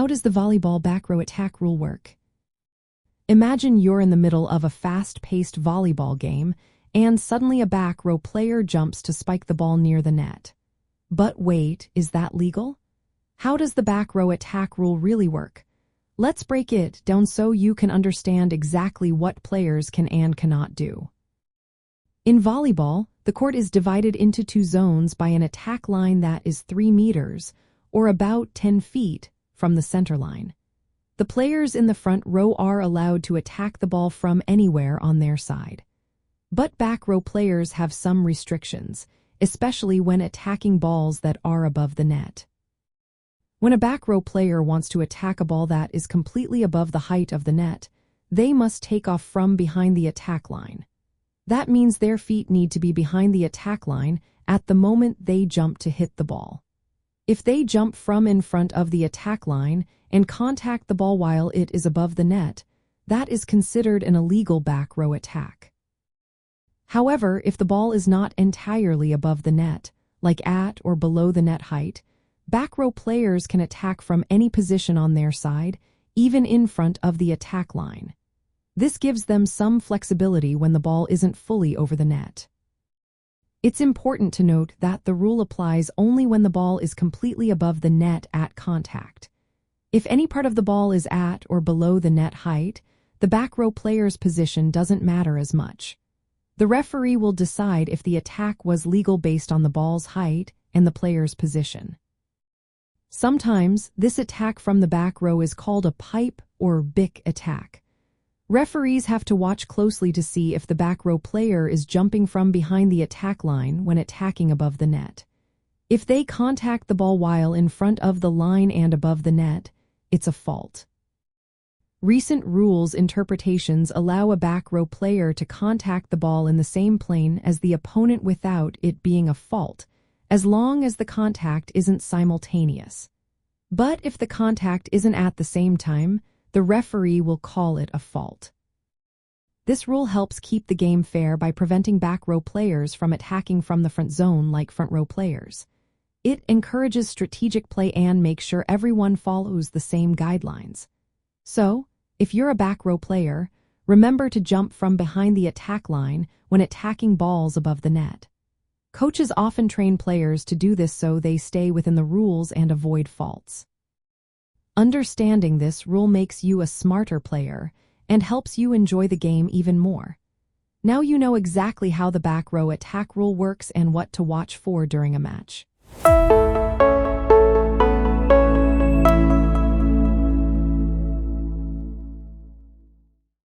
How does the volleyball back row attack rule work? Imagine you're in the middle of a fast-paced volleyball game, and suddenly a back row player jumps to spike the ball near the net. But wait, is that legal? How does the back row attack rule really work? Let's break it down so you can understand exactly what players can and cannot do. In volleyball, the court is divided into two zones by an attack line that is 3 meters, or about 10 feet, from the center line. The players in the front row are allowed to attack the ball from anywhere on their side. But back row players have some restrictions, especially when attacking balls that are above the net. When a back row player wants to attack a ball that is completely above the height of the net, they must take off from behind the attack line. That means their feet need to be behind the attack line at the moment they jump to hit the ball. If they jump from in front of the attack line and contact the ball while it is above the net, that is considered an illegal back row attack. However, if the ball is not entirely above the net, like at or below the net height, back row players can attack from any position on their side, even in front of the attack line. This gives them some flexibility when the ball isn't fully over the net. It's important to note that the rule applies only when the ball is completely above the net at contact. If any part of the ball is at or below the net height, the back row player's position doesn't matter as much. The referee will decide if the attack was legal based on the ball's height and the player's position. Sometimes, this attack from the back row is called a pipe or bick attack. Referees have to watch closely to see if the back row player is jumping from behind the attack line when attacking above the net. If they contact the ball while in front of the line and above the net, it's a fault. Recent rules interpretations allow a back row player to contact the ball in the same plane as the opponent without it being a fault, as long as the contact isn't simultaneous. But if the contact isn't at the same time, the referee will call it a fault. This rule helps keep the game fair by preventing back row players from attacking from the front zone like front row players. It encourages strategic play and makes sure everyone follows the same guidelines. So, if you're a back row player, remember to jump from behind the attack line when attacking balls above the net. Coaches often train players to do this so they stay within the rules and avoid faults. Understanding this rule makes you a smarter player and helps you enjoy the game even more. Now you know exactly how the back row attack rule works and what to watch for during a match.